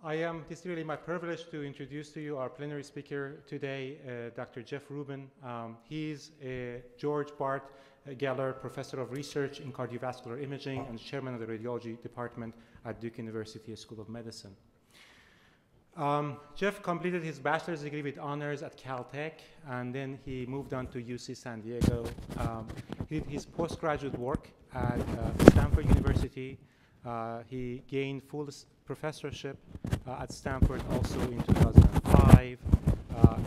This is really my privilege to introduce to you our plenary speaker today, Dr. Geoffrey Rubin. He's a George Barth Geller Professor of Research in Cardiovascular Imaging and Chairman of the Radiology Department at Duke University School of Medicine. Jeff completed his bachelor's degree with honors at Caltech, and then he moved on to UC San Diego. He did his postgraduate work at Stanford University. He gained full professorship at Stanford also in 2005.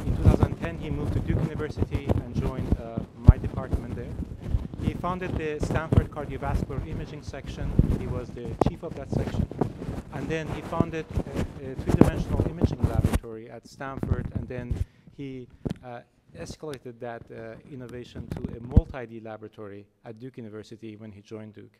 In 2010, he moved to Duke University and joined my department there. He founded the Stanford Cardiovascular Imaging section. He was the chief of that section. And then he founded a three-dimensional imaging laboratory at Stanford, and then he escalated that innovation to a multi-D laboratory at Duke University when he joined Duke.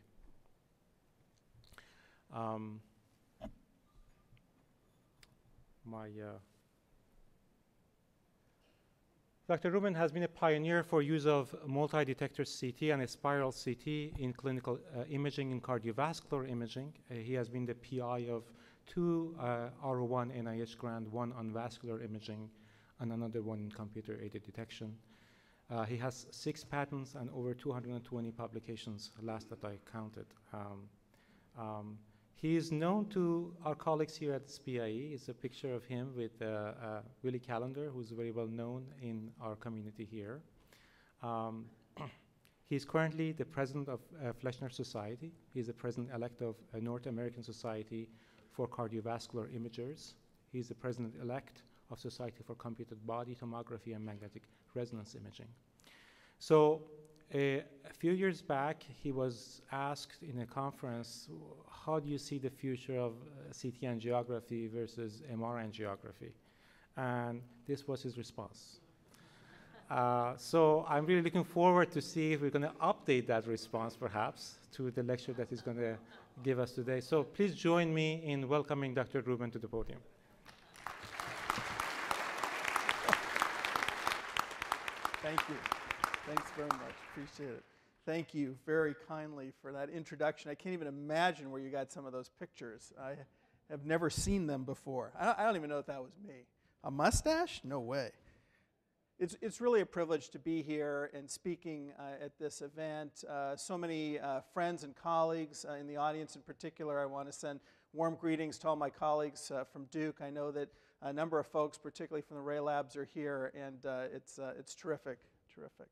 Dr. Rubin has been a pioneer for use of multi-detector CT and a spiral CT in clinical imaging in cardiovascular imaging. He has been the PI of two R01 NIH grant, one on vascular imaging and another one in computer-aided detection. He has 6 patents and over 220 publications, last that I counted. He is known to our colleagues here at SPIE. It's a picture of him with Willie Callender, who's very well known in our community here. He's currently the president of Fleshner Society. He's the president-elect of North American Society for Cardiovascular Imagers. He's the president-elect of Society for Computed Body Tomography and Magnetic Resonance Imaging. So a few years back, he was asked in a conference, how do you see the future of CT angiography versus MR angiography? And this was his response. So I'm really looking forward to see if we're going to update that response, perhaps, to the lecture that he's going to give us today. So please join me in welcoming Dr. Rubin to the podium. Thank you. Thanks very much. Appreciate it. Thank you very kindly for that introduction. I can't even imagine where you got some of those pictures. I have never seen them before. I don't even know if that was me. A mustache? No way. It's really a privilege to be here and speaking at this event. So many friends and colleagues in the audience in particular. I want to send warm greetings to all my colleagues from Duke. I know that a number of folks, particularly from the Ray Labs, are here, and it's terrific, terrific.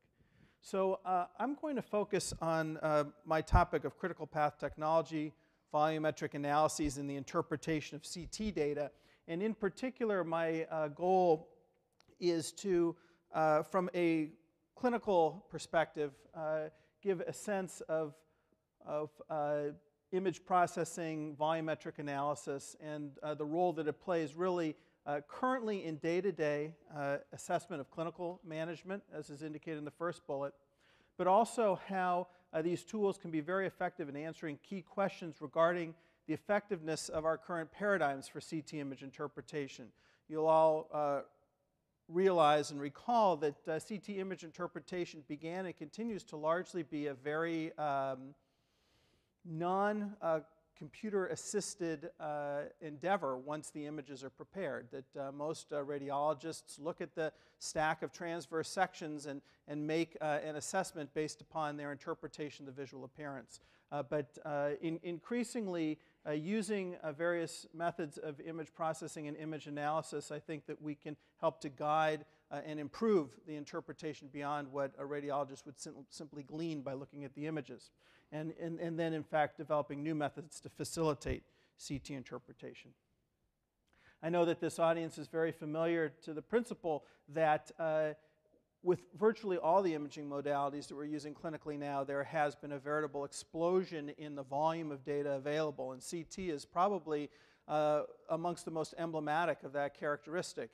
So I'm going to focus on my topic of critical path technology, volumetric analyses, and the interpretation of CT data. And in particular, my goal is to, from a clinical perspective, give a sense of image processing, volumetric analysis, and the role that it plays really currently in day-to-day assessment of clinical management, as is indicated in the first bullet, but also how these tools can be very effective in answering key questions regarding the effectiveness of our current paradigms for CT image interpretation. You'll all realize and recall that CT image interpretation began and continues to largely be a very non-computer-assisted endeavor once the images are prepared, that most radiologists look at the stack of transverse sections and make an assessment based upon their interpretation of the visual appearance. But increasingly, using various methods of image processing and image analysis, I think that we can help to guide and improve the interpretation beyond what a radiologist would simply glean by looking at the images. And then, in fact, developing new methods to facilitate CT interpretation. I know that this audience is very familiar to the principle that with virtually all the imaging modalities that we're using clinically now, there has been a veritable explosion in the volume of data available, and CT is probably amongst the most emblematic of that characteristic,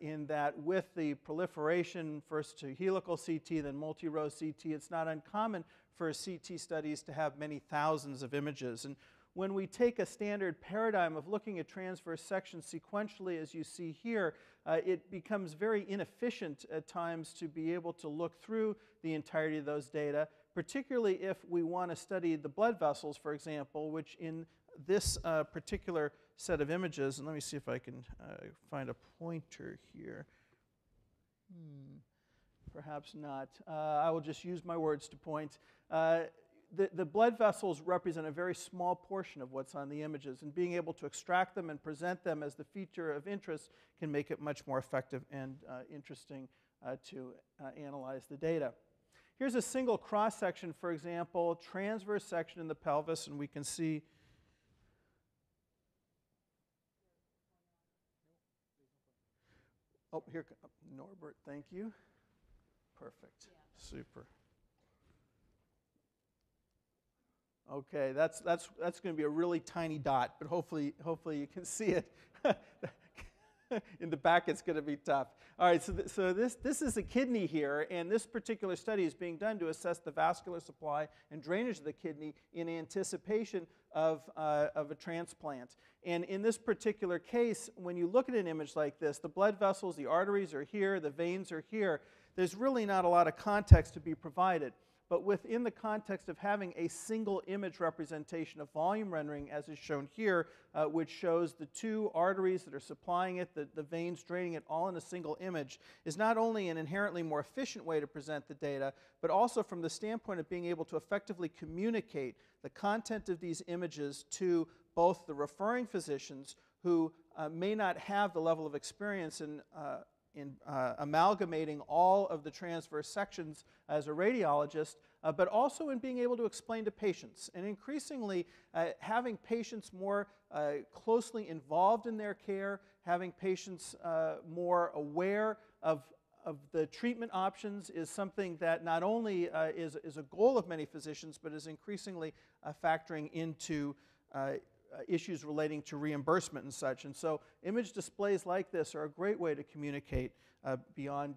in that with the proliferation first to helical CT, then multi-row CT, it's not uncommon for CT studies to have many thousands of images. And when we take a standard paradigm of looking at transverse sections sequentially, as you see here, it becomes very inefficient at times to be able to look through the entirety of those data, particularly if we want to study the blood vessels, for example, which in this particular set of images, and let me see if I can find a pointer here. Perhaps not. I will just use my words to point. The blood vessels represent a very small portion of what's on the images, and being able to extract them and present them as the feature of interest can make it much more effective and interesting to analyze the data. Here's a single cross-section, for example, transverse section in the pelvis, and we can see here, Norbert, thank you. Perfect. Yeah. Super. Okay, that's going to be a really tiny dot, but hopefully you can see it. In the back, it's going to be tough. All right, so this is a kidney here, and this particular study is being done to assess the vascular supply and drainage of the kidney in anticipation of a transplant. And in this particular case, when you look at an image like this, the blood vessels, the arteries are here, the veins are here. There's really not a lot of context to be provided. But within the context of having a single image representation of volume rendering, as is shown here, which shows the two arteries that are supplying it, the veins draining it, all in a single image, is not only an inherently more efficient way to present the data, but also from the standpoint of being able to effectively communicate the content of these images to both the referring physicians, who may not have the level of experience in amalgamating all of the transverse sections as a radiologist, but also in being able to explain to patients. And increasingly, having patients more closely involved in their care, having patients more aware of the treatment options is something that not only is a goal of many physicians, but is increasingly factoring into issues relating to reimbursement and such. And so image displays like this are a great way to communicate beyond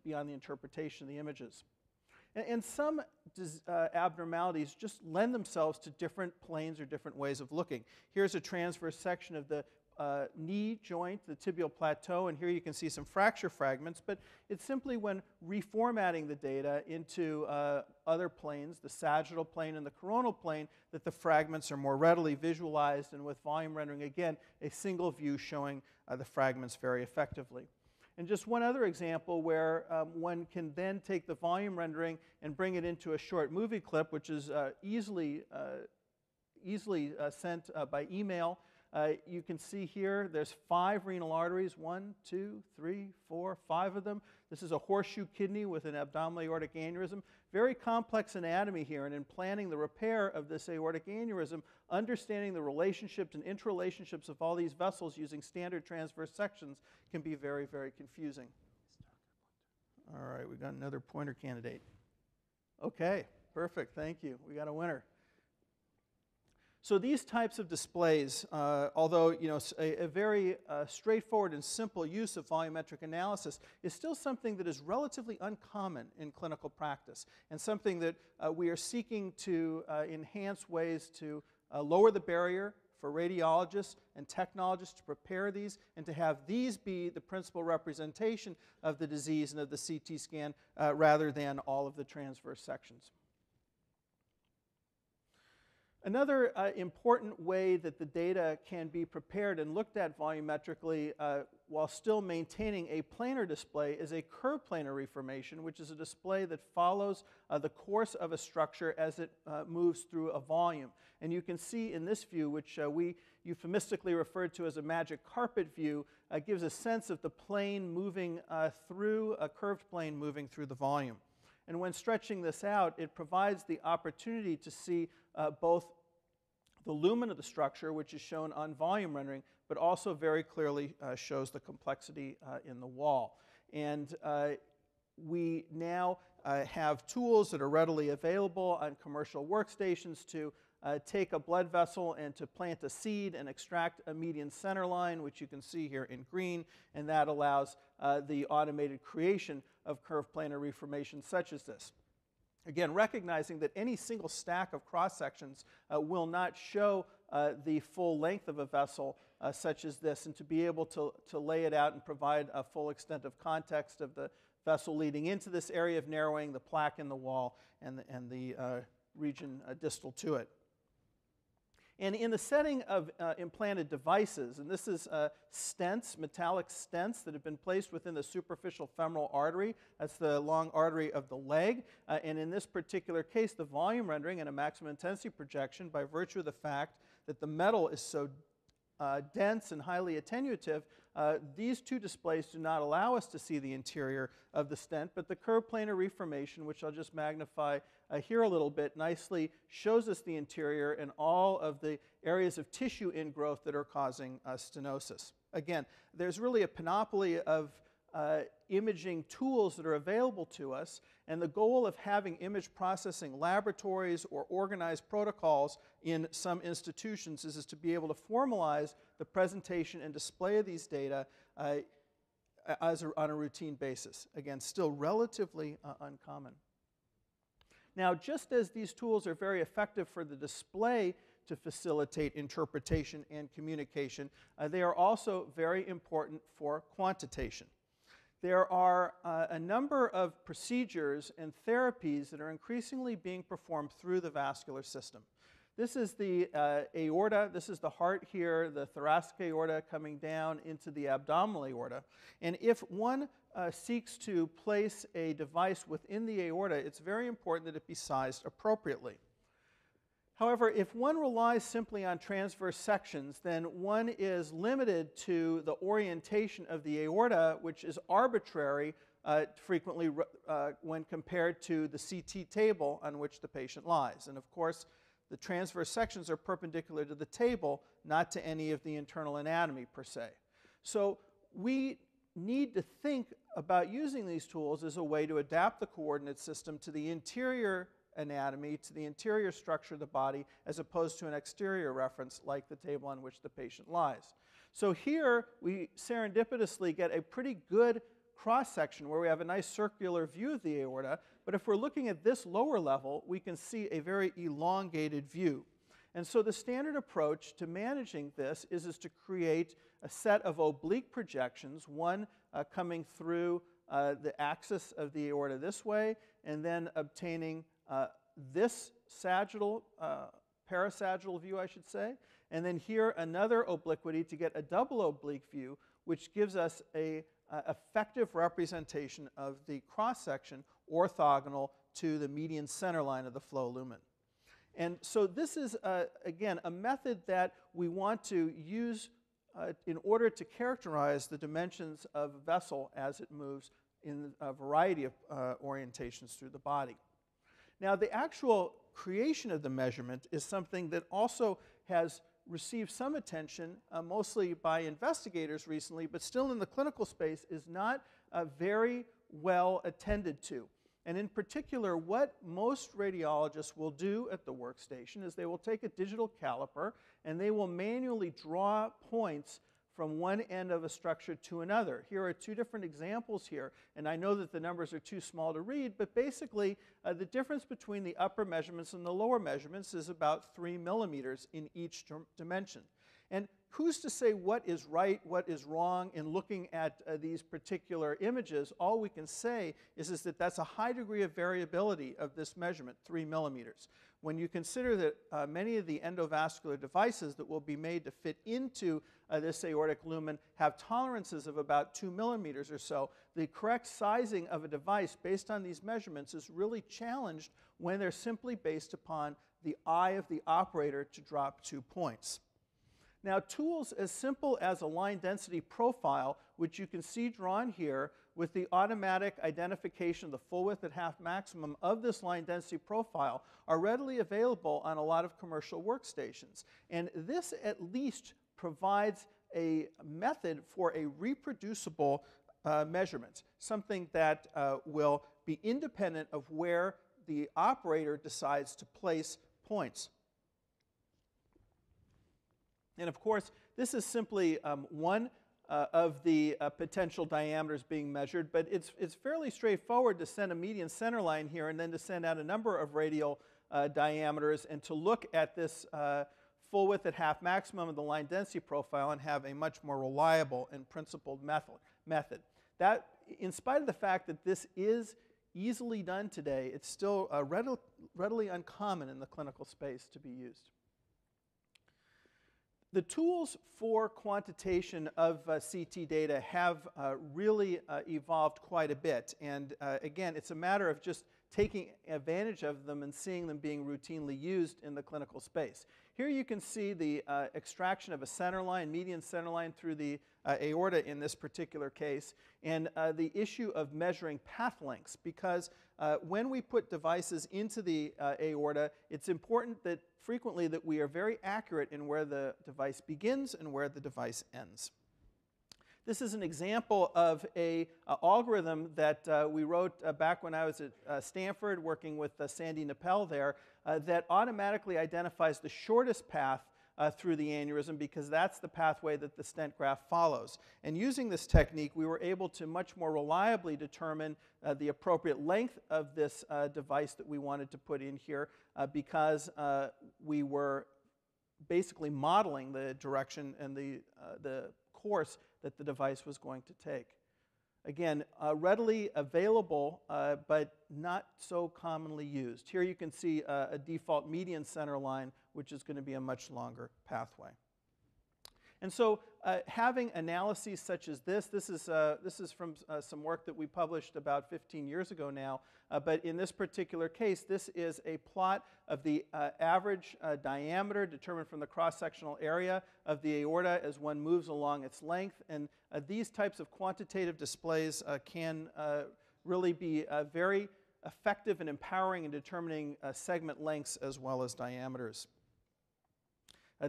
the interpretation of the images. And some abnormalities just lend themselves to different planes or different ways of looking. Here's a transverse section of the knee joint, the tibial plateau, and here you can see some fracture fragments, but it's simply when reformatting the data into other planes, the sagittal plane and the coronal plane, that the fragments are more readily visualized, and with volume rendering, again, a single view showing the fragments very effectively. And just one other example where one can then take the volume rendering and bring it into a short movie clip, which is easily sent by email. You can see here there's 5 renal arteries, 1, 2, 3, 4, 5 of them. This is a horseshoe kidney with an abdominal aortic aneurysm. Very complex anatomy here, and in planning the repair of this aortic aneurysm, understanding the relationships and interrelationships of all these vessels using standard transverse sections can be very, very confusing. All right, we've got another pointer candidate. Okay, perfect, thank you. We got a winner. So these types of displays, although a very straightforward and simple use of volumetric analysis, is still something that is relatively uncommon in clinical practice, and something that we are seeking to enhance ways to lower the barrier for radiologists and technologists to prepare these, and to have these be the principal representation of the disease and of the CT scan rather than all of the transverse sections. Another important way that the data can be prepared and looked at volumetrically while still maintaining a planar display is a curved planar reformation, which is a display that follows the course of a structure as it moves through a volume. And you can see in this view, which we euphemistically referred to as a magic carpet view, gives a sense of the plane moving through, a curved plane moving through the volume. And when stretching this out, it provides the opportunity to see both the lumen of the structure, which is shown on volume rendering, but also very clearly shows the complexity in the wall. And we now have tools that are readily available on commercial workstations to take a blood vessel and to plant a seed and extract a median center line, which you can see here in green, and that allows the automated creation of curved planar reformations such as this. Again, recognizing that any single stack of cross-sections will not show the full length of a vessel such as this, and to be able to lay it out and provide a full extent of context of the vessel leading into this area of narrowing, the plaque in the wall, and the region distal to it. And in the setting of implanted devices, and this is stents, metallic stents that have been placed within the superficial femoral artery. That's the long artery of the leg. And in this particular case, the volume rendering and a maximum intensity projection, by virtue of the fact that the metal is so dense and highly attenuative, these two displays do not allow us to see the interior of the stent, but the curved planar reformation, which I'll just magnify here a little bit, nicely shows us the interior and all of the areas of tissue ingrowth that are causing stenosis. Again, there's really a panoply of imaging tools that are available to us, and the goal of having image processing laboratories or organized protocols in some institutions is to be able to formalize the presentation and display of these data on a routine basis. Again, still relatively uncommon. Now, just as these tools are very effective for the display to facilitate interpretation and communication, they are also very important for quantitation. There are a number of procedures and therapies that are increasingly being performed through the vascular system. This is the aorta, this is the heart here, the thoracic aorta coming down into the abdominal aorta. And if one seeks to place a device within the aorta, it's very important that it be sized appropriately. However, if one relies simply on transverse sections, then one is limited to the orientation of the aorta, which is arbitrary frequently when compared to the CT table on which the patient lies. And of course, the transverse sections are perpendicular to the table, not to any of the internal anatomy per se. So we need to think about using these tools as a way to adapt the coordinate system to the interior anatomy, to the interior structure of the body, as opposed to an exterior reference like the table on which the patient lies. So here we serendipitously get a pretty good cross-section where we have a nice circular view of the aorta, but if we're looking at this lower level, we can see a very elongated view. And so the standard approach to managing this is to create a set of oblique projections, one coming through the axis of the aorta this way, and then obtaining this sagittal, parasagittal view, I should say, and then here another obliquity to get a double oblique view, which gives us a effective representation of the cross-section orthogonal to the median center line of the flow lumen. And so this is, again, a method that we want to use in order to characterize the dimensions of a vessel as it moves in a variety of orientations through the body. Now, the actual creation of the measurement is something that also has received some attention, mostly by investigators recently, but still in the clinical space is not very well attended to. And in particular, what most radiologists will do at the workstation is they will take a digital caliper and they will manually draw points from one end of a structure to another. Here are two different examples here, and I know that the numbers are too small to read, but basically the difference between the upper measurements and the lower measurements is about 3 millimeters in each dimension. And who's to say what is right, what is wrong in looking at these particular images? All we can say is that that's a high degree of variability of this measurement, 3 millimeters. When you consider that many of the endovascular devices that will be made to fit into this aortic lumen have tolerances of about 2 millimeters or so, the correct sizing of a device based on these measurements is really challenged when they're simply based upon the eye of the operator to drop 2 points. Now, tools as simple as a line density profile, which you can see drawn here with the automatic identification of the full width at half maximum of this line density profile, are readily available on a lot of commercial workstations. And this at least provides a method for a reproducible measurement, something that will be independent of where the operator decides to place points. And of course, this is simply one of the potential diameters being measured, but it's fairly straightforward to send a median center line here and then to send out a number of radial diameters and to look at this full width at half maximum of the line density profile and have a much more reliable and principled method. That, in spite of the fact that this is easily done today, it's still readily uncommon in the clinical space to be used. The tools for quantitation of CT data have really evolved quite a bit. And again, it's a matter of just taking advantage of them and seeing them being routinely used in the clinical space. Here you can see the extraction of a centerline, median centerline through the aorta in this particular case, and the issue of measuring path lengths, because when we put devices into the aorta, it's important that frequently that we are very accurate in where the device begins and where the device ends. This is an example of an algorithm that we wrote back when I was at Stanford working with Sandy Nappel there that automatically identifies the shortest path through the aneurysm, because that's the pathway that the stent graft follows. And using this technique, we were able to much more reliably determine the appropriate length of this device that we wanted to put in here because we were basically modeling the direction and the course that the device was going to take. Again, readily available, but not so commonly used. Here you can see a default median center line, which is going to be a much longer pathway. And so having analyses such as this is from some work that we published about 15 years ago now, but in this particular case, this is a plot of the average diameter determined from the cross-sectional area of the aorta as one moves along its length. And these types of quantitative displays can really be very effective and empowering in determining segment lengths as well as diameters.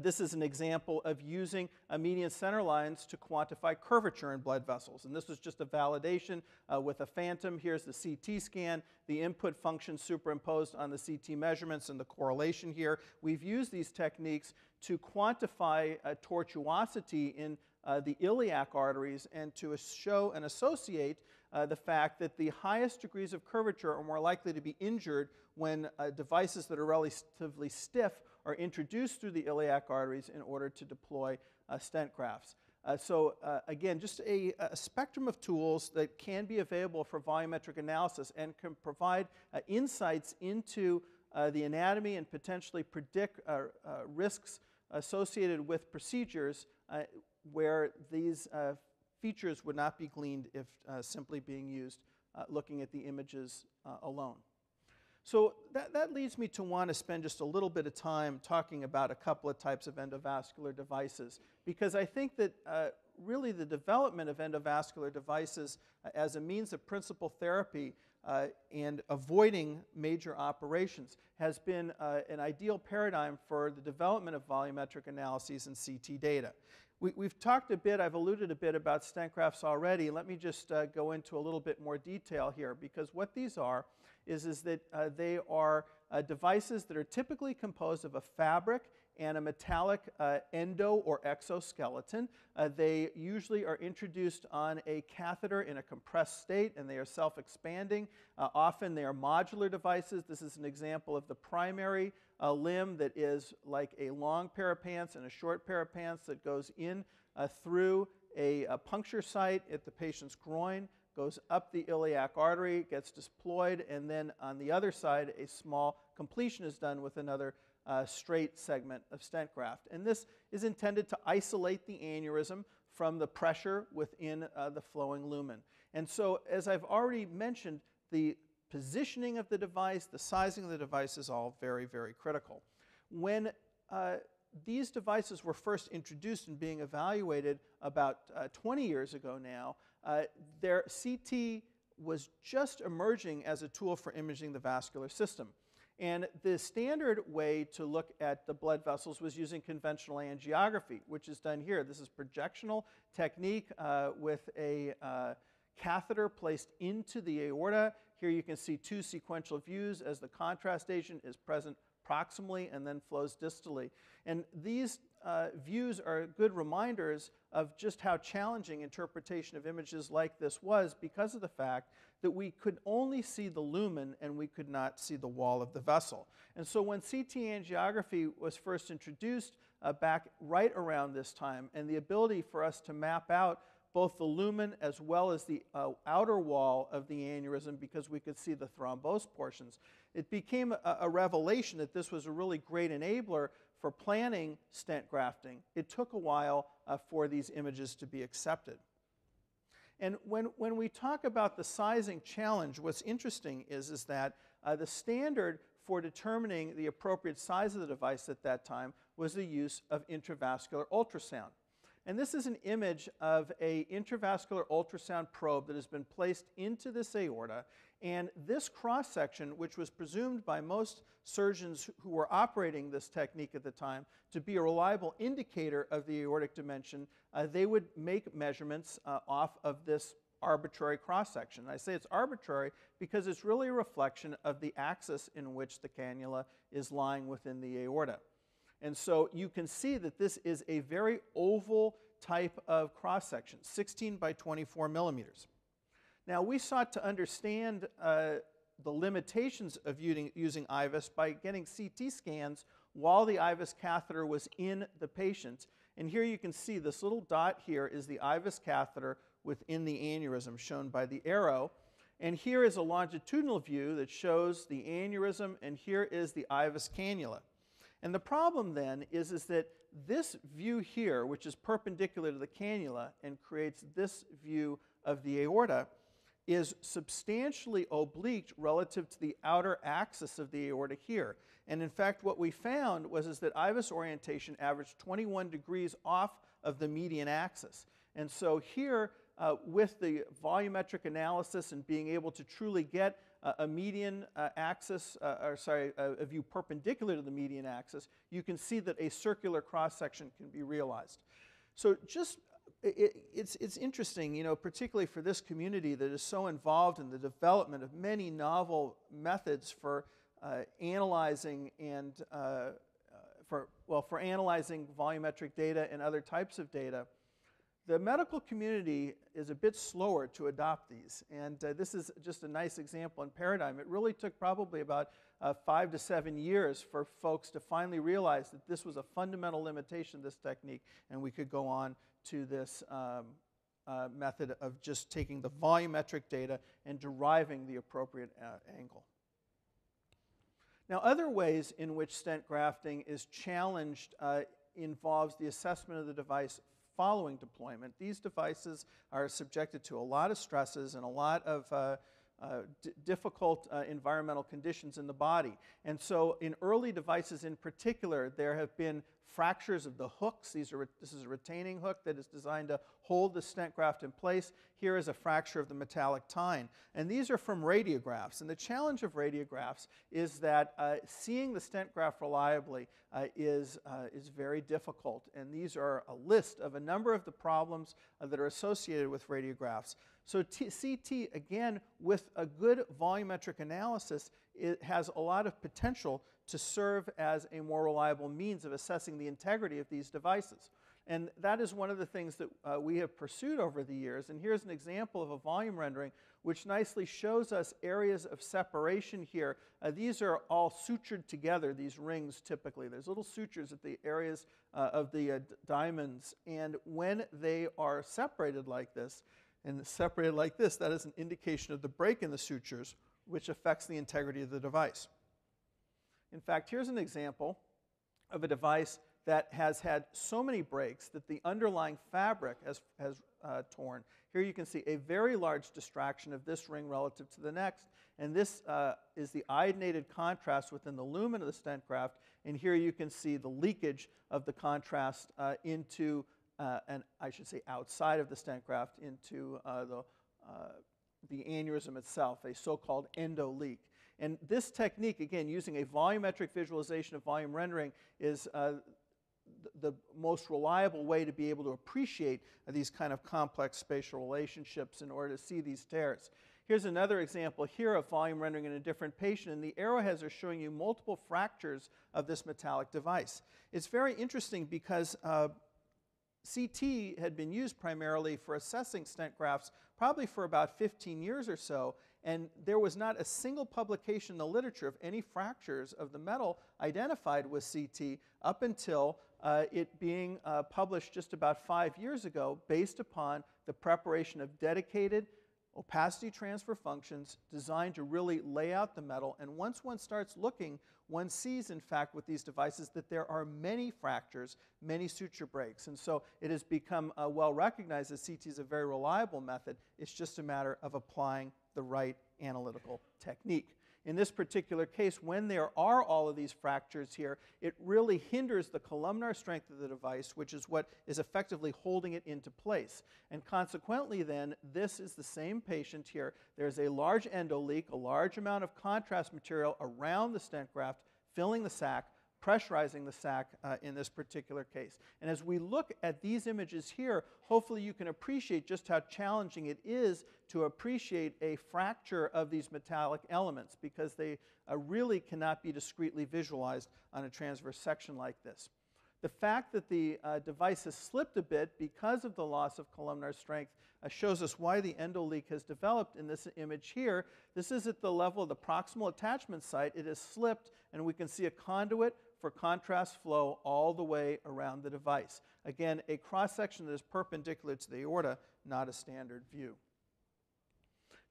This is an example of using median center lines to quantify curvature in blood vessels. And this was just a validation with a phantom. Here's the CT scan, the input function superimposed on the CT measurements and the correlation here. We've used these techniques to quantify tortuosity in the iliac arteries and to show and associate the fact that the highest degrees of curvature are more likely to be injured when devices that are relatively stiff are introduced through the iliac arteries in order to deploy stent grafts. So again, just a spectrum of tools that can be available for volumetric analysis and can provide insights into the anatomy and potentially predict risks associated with procedures where these features would not be gleaned if simply being used looking at the images alone. So that leads me to want to spend just a little bit of time talking about a couple of types of endovascular devices, because I think that really the development of endovascular devices as a means of principal therapy and avoiding major operations has been an ideal paradigm for the development of volumetric analyses and CT data. We've talked a bit, I've alluded a bit about stent grafts already. Let me just go into a little bit more detail here, because what these are is that they are devices that are typically composed of a fabric and a metallic endo or exoskeleton. They usually are introduced on a catheter in a compressed state, and they are self-expanding. Often they are modular devices. This is an example of the primary limb that is like a long pair of pants and a short pair of pants that goes in through a puncture site at the patient's groin, goes up the iliac artery, gets deployed, and then on the other side, a small completion is done with another straight segment of stent graft. And this is intended to isolate the aneurysm from the pressure within the flowing lumen. And so, as I've already mentioned, the positioning of the device, the sizing of the device is all very, very critical. When these devices were first introduced and being evaluated about 20 years ago now, their CT was just emerging as a tool for imaging the vascular system. And the standard way to look at the blood vessels was using conventional angiography, which is done here. This is projectional technique with a catheter placed into the aorta. Here you can see two sequential views as the contrast agent is present proximally and then flows distally. And these views are good reminders of just how challenging interpretation of images like this was, because of the fact that we could only see the lumen and we could not see the wall of the vessel. And so when CT angiography was first introduced back right around this time, and the ability for us to map out both the lumen as well as the outer wall of the aneurysm, because we could see the thrombosed portions, it became a revelation that this was a really great enabler for planning stent grafting, it took a while for these images to be accepted. And when we talk about the sizing challenge, what's interesting is that the standard for determining the appropriate size of the device at that time was the use of intravascular ultrasound. And this is an image of an intravascular ultrasound probe that has been placed into this aorta. And this cross-section, which was presumed by most surgeons who were operating this technique at the time to be a reliable indicator of the aortic dimension, they would make measurements off of this arbitrary cross-section. I say it's arbitrary because it's really a reflection of the axis in which the cannula is lying within the aorta. And so you can see that this is a very oval type of cross-section, 16 by 24 millimeters. Now, we sought to understand the limitations of using IVUS by getting CT scans while the IVUS catheter was in the patient. And here you can see this little dot here is the IVUS catheter within the aneurysm, shown by the arrow. And here is a longitudinal view that shows the aneurysm, and here is the IVUS cannula. And the problem then is that this view here, which is perpendicular to the cannula and creates this view of the aorta, is substantially oblique relative to the outer axis of the aorta here. And in fact, what we found was that IVUS orientation averaged 21 degrees off of the median axis. And so here, with the volumetric analysis and being able to truly get a median axis, a view perpendicular to the median axis, you can see that a circular cross-section can be realized. So just, it's interesting, you know, particularly for this community that is so involved in the development of many novel methods for analyzing and for analyzing volumetric data and other types of data. The medical community is a bit slower to adopt these, and this is just a nice example and paradigm. It really took probably about 5 to 7 years for folks to finally realize that this was a fundamental limitation of this technique, and we could go on to this method of just taking the volumetric data and deriving the appropriate angle. Now, other ways in which stent grafting is challenged involves the assessment of the device following deployment. These devices are subjected to a lot of stresses and a lot of difficult environmental conditions in the body. And so in early devices in particular, there have been fractures of the hooks. This is a retaining hook that is designed to hold the stent graft in place. Here is a fracture of the metallic tine. And these are from radiographs. And the challenge of radiographs is that seeing the stent graft reliably is very difficult. And these are a list of a number of the problems that are associated with radiographs. So CT, again, with a good volumetric analysis, it has a lot of potential to serve as a more reliable means of assessing the integrity of these devices. And that is one of the things that we have pursued over the years. And here's an example of a volume rendering which nicely shows us areas of separation here. These are all sutured together, these rings typically. There's little sutures at the areas of the diamonds. And when they are separated like this, that is an indication of the break in the sutures, which affects the integrity of the device. In fact, here's an example of a device that has had so many breaks that the underlying fabric has torn. Here you can see a very large distraction of this ring relative to the next, and this is the iodinated contrast within the lumen of the stent graft, and here you can see the leakage of the contrast into, and I should say outside of the stent graft, into the aneurysm itself, a so-called endo leak. And this technique, again, using a volumetric visualization of volume rendering, is the most reliable way to be able to appreciate these kind of complex spatial relationships in order to see these tears. Here's another example here of volume rendering in a different patient, and the arrowheads are showing you multiple fractures of this metallic device. It's very interesting because CT had been used primarily for assessing stent grafts probably for about 15 years or so, and there was not a single publication in the literature of any fractures of the metal identified with CT up until it being published just about 5 years ago based upon the preparation of dedicated opacity transfer functions designed to really lay out the metal. And once one starts looking, one sees, in fact, with these devices that there are many fractures, many suture breaks. And so it has become well recognized that CT is a very reliable method. It's just a matter of applying the right analytical technique. In this particular case, when there are all of these fractures here, it really hinders the columnar strength of the device, which is what is effectively holding it into place. And consequently then, this is the same patient here. There's a large endo leak, a large amount of contrast material around the stent graft, filling the sac, pressurizing the sac in this particular case. And as we look at these images here, hopefully you can appreciate just how challenging it is to appreciate a fracture of these metallic elements, because they really cannot be discretely visualized on a transverse section like this. The fact that the device has slipped a bit because of the loss of columnar strength shows us why the endo leak has developed in this image here. This is at the level of the proximal attachment site. It has slipped, and we can see a conduit for contrast flow all the way around the device. Again, a cross-section that is perpendicular to the aorta, not a standard view.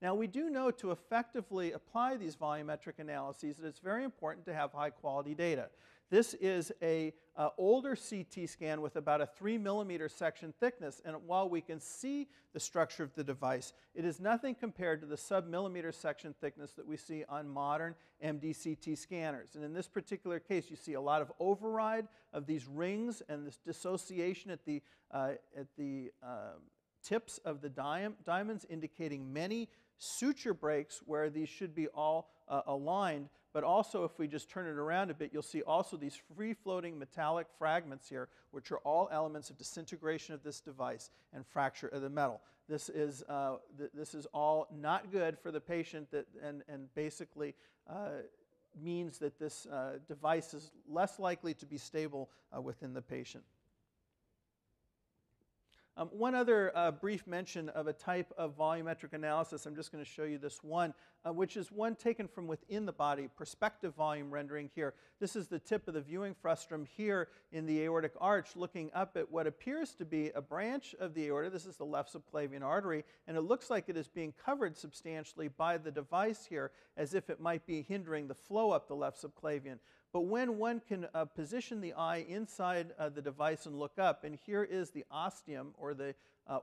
Now, we do know to effectively apply these volumetric analyses that it's very important to have high-quality data. This is an older CT scan with about a 3 millimeter section thickness, and while we can see the structure of the device, it is nothing compared to the sub-millimeter section thickness that we see on modern MD-CT scanners. And in this particular case, you see a lot of override of these rings and this dissociation at the tips of the diamonds, indicating many suture breaks where these should be all aligned. But also, if we just turn it around a bit, you'll see also these free-floating metallic fragments here, which are all elements of disintegration of this device and fracture of the metal. This is all not good for the patient, and basically means that this device is less likely to be stable within the patient. One other brief mention of a type of volumetric analysis, I'm just going to show you this one, which is one taken from within the body, perspective volume rendering here. This is the tip of the viewing frustrum here in the aortic arch, looking up at what appears to be a branch of the aorta. This is the left subclavian artery, and it looks like it is being covered substantially by the device here, as if it might be hindering the flow up the left subclavian. But when one can position the eye inside the device and look up, and here is the ostium, or the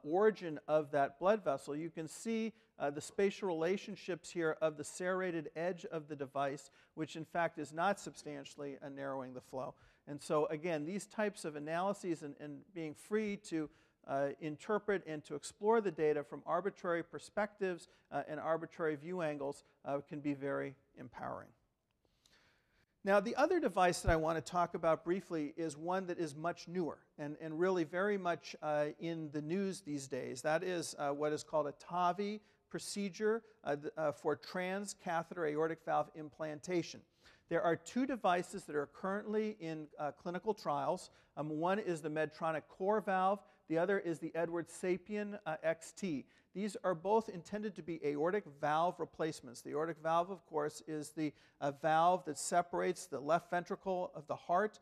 origin of that blood vessel, you can see the spatial relationships here of the serrated edge of the device, which in fact is not substantially narrowing the flow. And so again, these types of analyses and being free to interpret and to explore the data from arbitrary perspectives and arbitrary view angles can be very empowering. Now, the other device that I want to talk about briefly is one that is much newer and really very much in the news these days. That is what is called a TAVI procedure for transcatheter aortic valve implantation. There are two devices that are currently in clinical trials. One is the Medtronic core valve. The other is the Edwards Sapien XT. These are both intended to be aortic valve replacements. The aortic valve, of course, is the valve that separates the left ventricle of the heart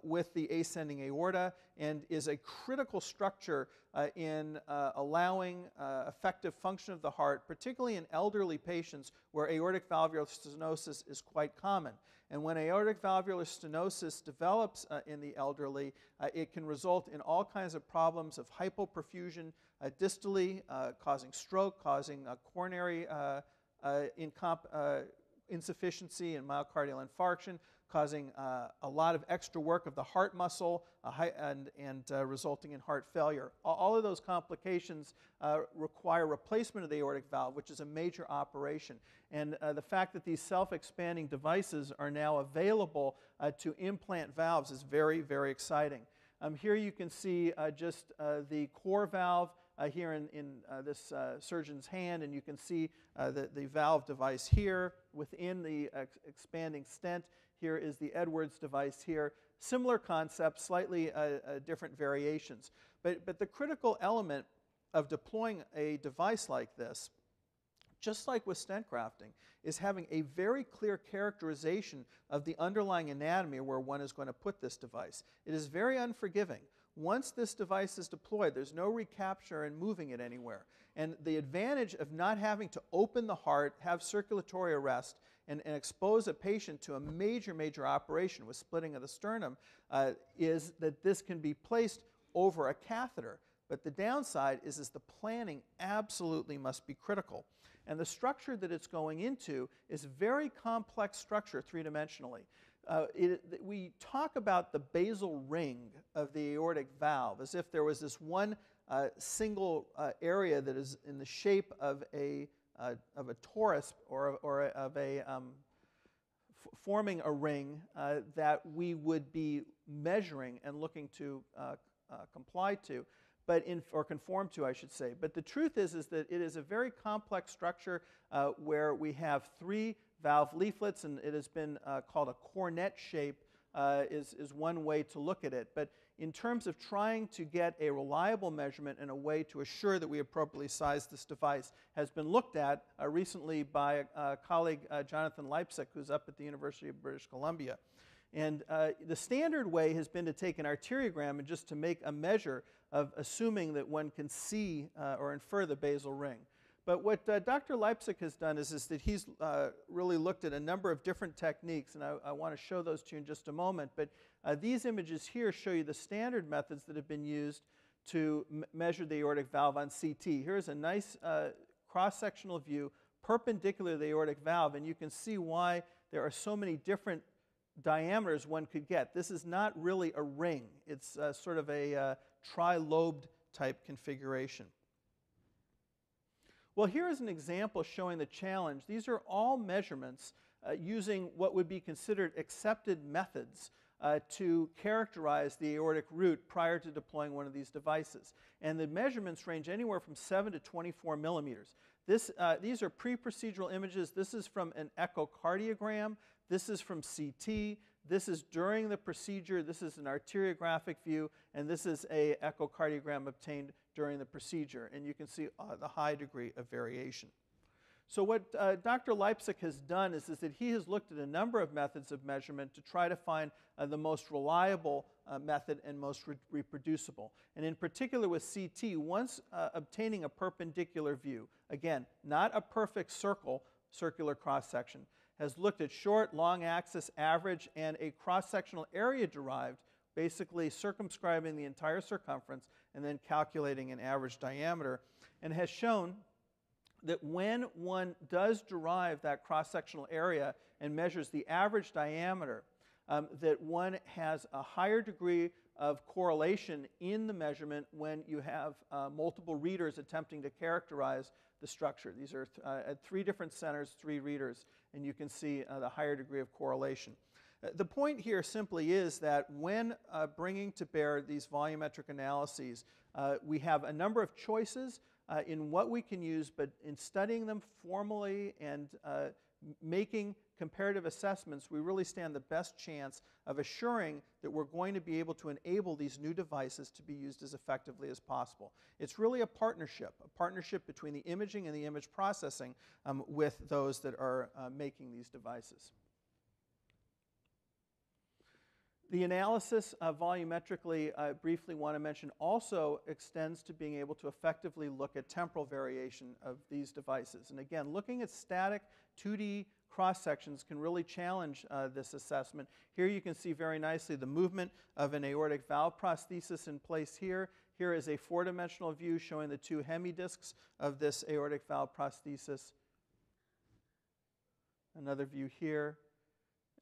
with the ascending aorta, and is a critical structure in allowing effective function of the heart, particularly in elderly patients where aortic valvular stenosis is quite common. And when aortic valvular stenosis develops in the elderly, it can result in all kinds of problems of hypoperfusion distally, causing stroke, causing coronary insufficiency and myocardial infarction, causing a lot of extra work of the heart muscle and resulting in heart failure. All of those complications require replacement of the aortic valve, which is a major operation. And the fact that these self-expanding devices are now available to implant valves is very, very exciting. Here you can see just the core valve here in this surgeon's hand, and you can see the valve device here within the expanding stent. Here is the Edwards device here. Similar concept, slightly different variations. But the critical element of deploying a device like this, just like with stent grafting, is having a very clear characterization of the underlying anatomy where one is going to put this device. It is very unforgiving Once this device is deployed, there's no recapture and moving it anywhere. And the advantage of not having to open the heart, have circulatory arrest, and expose a patient to a major, major operation with splitting of the sternum is that this can be placed over a catheter. But the downside is the planning absolutely must be critical. And the structure that it's going into is a very complex structure three-dimensionally. We talk about the basal ring of the aortic valve as if there was this one single area that is in the shape of a torus or forming a ring that we would be measuring and looking to comply to, or conform to, I should say. But the truth is that it is a very complex structure where we have 3 valve leaflets, and it has been called a cornet shape is one way to look at it. But in terms of trying to get a reliable measurement and a way to assure that we appropriately size this device has been looked at recently by a colleague, Jonathan Leipzig, who's up at the University of British Columbia. And the standard way has been to take an arteriogram and just to make a measure of assuming that one can see or infer the basal ring. But what Dr. Leipzig has done is that he's really looked at a number of different techniques, and I want to show those to you in just a moment. But these images here show you the standard methods that have been used to measure the aortic valve on CT. Here's a nice cross-sectional view perpendicular to the aortic valve, and you can see why there are so many different diameters one could get. This is not really a ring. It's sort of a tri-lobed type configuration. Well, here is an example showing the challenge. These are all measurements using what would be considered accepted methods to characterize the aortic root prior to deploying one of these devices. And the measurements range anywhere from 7 to 24 millimeters. These are pre-procedural images. This is from an echocardiogram. This is from CT. This is during the procedure. This is an arteriographic view. And this is an echocardiogram obtained during the procedure. And you can see the high degree of variation. So what Dr. Leipzig has done is that he has looked at a number of methods of measurement to try to find the most reliable method and most reproducible. And in particular with CT, once obtaining a perpendicular view, again, not a perfect circular cross-section, has looked at short, long axis, average, and a cross-sectional area derived, basically circumscribing the entire circumference and then calculating an average diameter, and has shown that when one does derive that cross-sectional area and measures the average diameter, that one has a higher degree of correlation in the measurement when you have multiple readers attempting to characterize the structure. These are at 3 different centers, 3 readers, and you can see the higher degree of correlation. The point here simply is that when bringing to bear these volumetric analyses, we have a number of choices in what we can use, but in studying them formally and making comparative assessments, we really stand the best chance of assuring that we're going to be able to enable these new devices to be used as effectively as possible. It's really a partnership between the imaging and the image processing with those that are making these devices. The analysis volumetrically, I briefly want to mention, also extends to being able to effectively look at temporal variation of these devices. And again, looking at static 2D cross-sections can really challenge this assessment. Here you can see very nicely the movement of an aortic valve prosthesis in place here. Here is a 4-dimensional view showing the 2 hemidiscs of this aortic valve prosthesis. Another view here,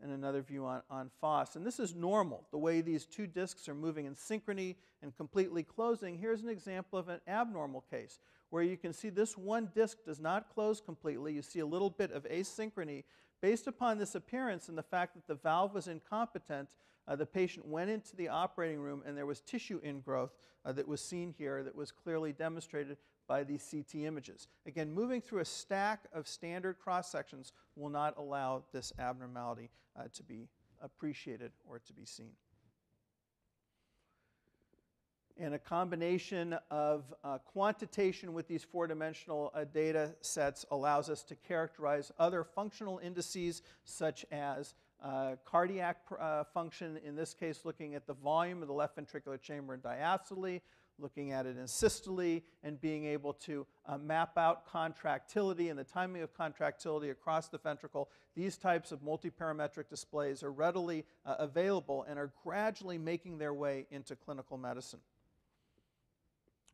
and another view on FOSS. And this is normal, the way these 2 discs are moving in synchrony and completely closing. Here's an example of an abnormal case where you can see this one disc does not close completely. You see a little bit of asynchrony. Based upon this appearance and the fact that the valve was incompetent, the patient went into the operating room and there was tissue ingrowth that was seen here that was clearly demonstrated by these CT images. Again, moving through a stack of standard cross-sections will not allow this abnormality to be appreciated or to be seen. And a combination of quantitation with these 4-dimensional data sets allows us to characterize other functional indices such as cardiac function, in this case looking at the volume of the left ventricular chamber in diastole, looking at it in systole, and being able to map out contractility and the timing of contractility across the ventricle. These types of multiparametric displays are readily available and are gradually making their way into clinical medicine.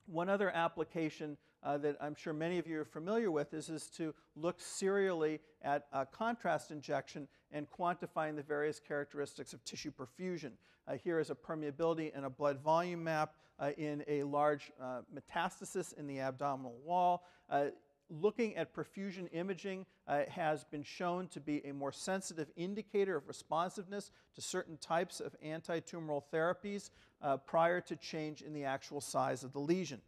One other application that I'm sure many of you are familiar with is to look serially at contrast injection and quantifying the various characteristics of tissue perfusion. Here is a permeability and a blood volume map in a large metastasis in the abdominal wall. Looking at perfusion imaging has been shown to be a more sensitive indicator of responsiveness to certain types of antitumoral therapies prior to change in the actual size of the lesion.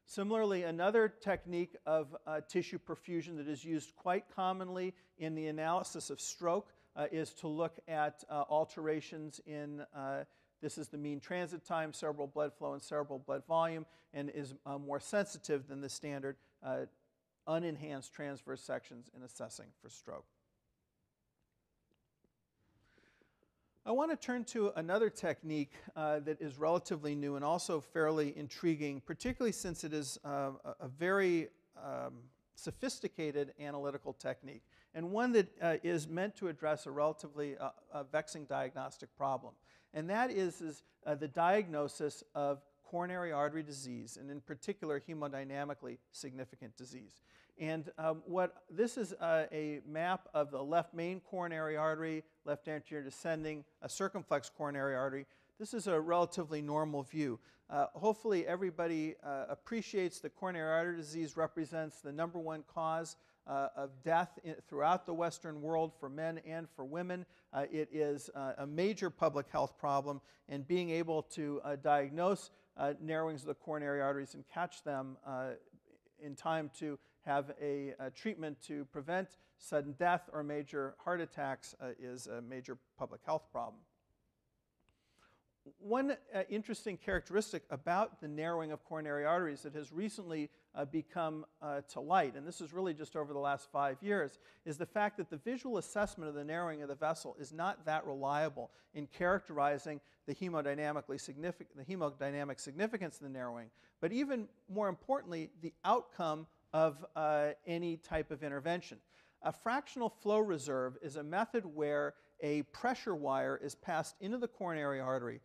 Similarly, another technique of tissue perfusion that is used quite commonly in the analysis of stroke is to look at alterations in, this is the mean transit time, cerebral blood flow, and cerebral blood volume, and is more sensitive than the standard unenhanced transverse sections in assessing for stroke. I want to turn to another technique that is relatively new and also fairly intriguing, particularly since it is a very sophisticated analytical technique, and one that is meant to address a relatively vexing diagnostic problem. And that is the diagnosis of coronary artery disease, and in particular hemodynamically significant disease. And this is a map of the left main coronary artery, left anterior descending, a circumflex coronary artery. This is a relatively normal view. Hopefully everybody appreciates that coronary artery disease represents the #1 cause of death throughout the Western world for men and for women. It is a major public health problem, and being able to diagnose narrowings of the coronary arteries and catch them in time to have a treatment to prevent sudden death or major heart attacks is a major public health problem. One interesting characteristic about the narrowing of coronary arteries that has recently become to light, and this is really just over the last 5 years, is the fact that the visual assessment of the narrowing of the vessel is not that reliable in characterizing the hemodynamic significance of the narrowing, but even more importantly, the outcome of any type of intervention. A fractional flow reserve is a method where a pressure wire is passed into the coronary artery,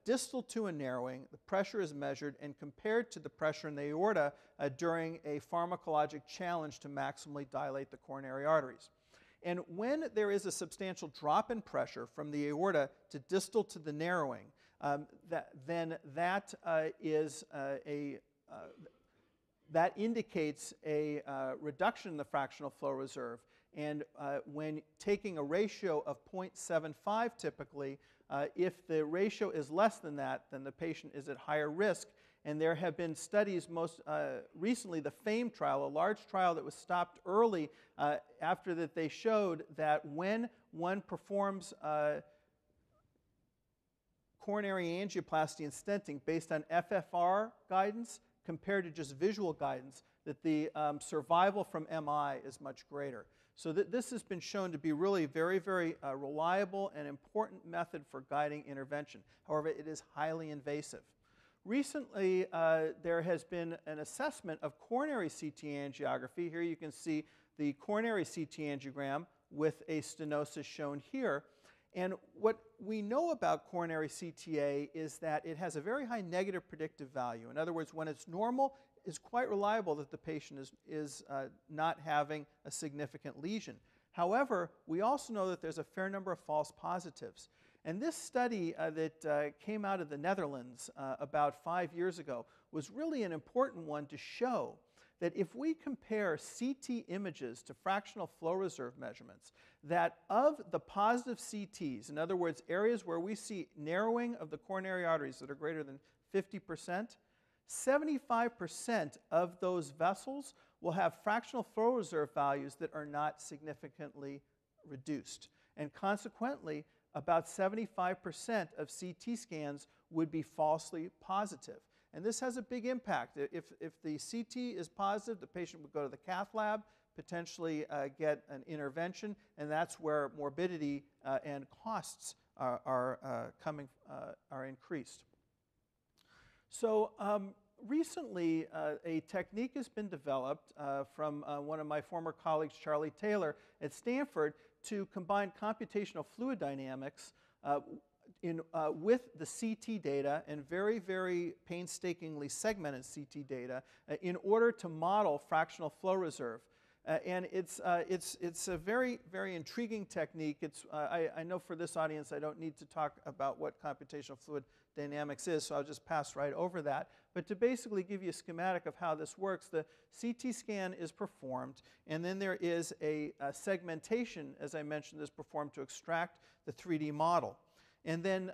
distal to a narrowing. The pressure is measured and compared to the pressure in the aorta during a pharmacologic challenge to maximally dilate the coronary arteries. And when there is a substantial drop in pressure from the aorta to distal to the narrowing, that indicates a reduction in the fractional flow reserve. And when taking a ratio of 0.75 typically, if the ratio is less than that, then the patient is at higher risk. And there have been studies, most recently the FAME trial, a large trial that was stopped early after that they showed that when one performs coronary angioplasty and stenting based on FFR guidance compared to just visual guidance, that the survival from MI is much greater. So this has been shown to be really very, very reliable and important method for guiding intervention. However, it is highly invasive. Recently, there has been an assessment of coronary CT angiography. Here you can see the coronary CT angiogram with a stenosis shown here. And what we know about coronary CTA is that it has a very high negative predictive value. In other words, when it's normal, it's quite reliable that the patient is not having a significant lesion. However, we also know that there's a fair number of false positives. And this study that came out of the Netherlands about 5 years ago was really an important one to show that if we compare CT images to fractional flow reserve measurements, that of the positive CTs, in other words, areas where we see narrowing of the coronary arteries that are greater than 50%, 75% of those vessels will have fractional flow reserve values that are not significantly reduced. And consequently, about 75% of CT scans would be falsely positive. And this has a big impact. If the CT is positive, the patient would go to the cath lab, potentially get an intervention, and that's where morbidity and costs are increased. So recently, a technique has been developed from one of my former colleagues, Charlie Taylor, at Stanford, to combine computational fluid dynamics with the CT data, and very, very painstakingly segmented CT data, in order to model fractional flow reserve. And it's a very, very intriguing technique. I know for this audience I don't need to talk about what computational fluid dynamics is, so I'll just pass right over that. But to basically give you a schematic of how this works, the CT scan is performed, and then there is a segmentation, as I mentioned, that's performed to extract the 3D model. And then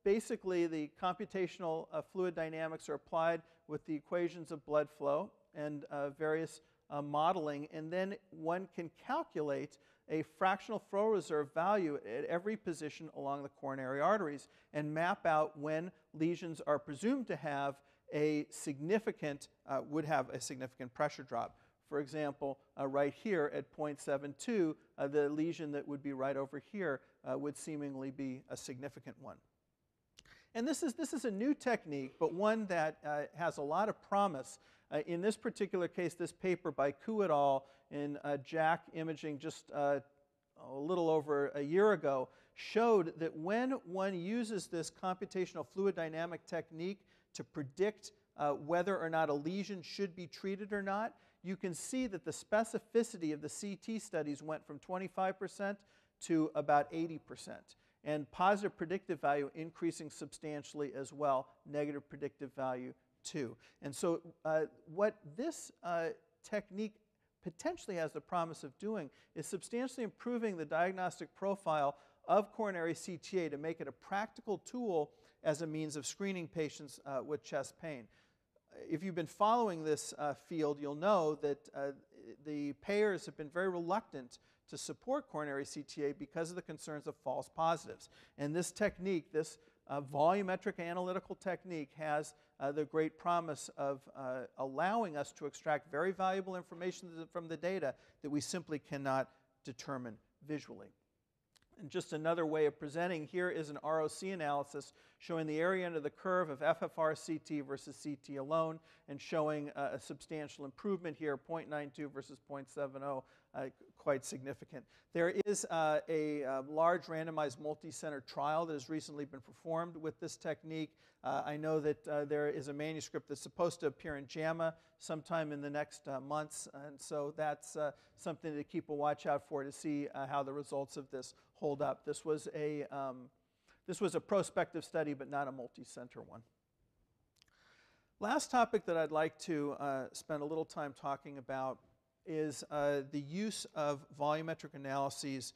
basically the computational fluid dynamics are applied with the equations of blood flow and various modeling, and then one can calculate a fractional flow reserve value at every position along the coronary arteries and map out when lesions are presumed to have a significant, would have a significant pressure drop. For example, right here at 0.72, the lesion that would be right over here would seemingly be a significant one. And this is a new technique, but one that has a lot of promise. In this particular case, this paper by Ku et al. In JACC Imaging just a little over a year ago showed that when one uses this computational fluid dynamic technique to predict whether or not a lesion should be treated or not, you can see that the specificity of the CT studies went from 25% to about 80%. And positive predictive value increasing substantially as well, negative predictive value too. And so what this technique potentially has the promise of doing is substantially improving the diagnostic profile of coronary CTA to make it a practical tool as a means of screening patients with chest pain. If you've been following this field, you'll know that the payers have been very reluctant to support coronary CTA because of the concerns of false positives. And this technique, this volumetric analytical technique, has the great promise of allowing us to extract very valuable information from the data that we simply cannot determine visually. And just another way of presenting here is an ROC analysis showing the area under the curve of FFR CT versus CT alone, and showing a substantial improvement here, 0.92 versus 0.70, quite significant. There is a large randomized multi-center trial that has recently been performed with this technique. I know that there is a manuscript that's supposed to appear in JAMA sometime in the next months, and so that's something to keep a watch out for to see how the results of this hold up. This was a prospective study, but not a multi-center one. Last topic that I'd like to spend a little time talking about is the use of volumetric analyses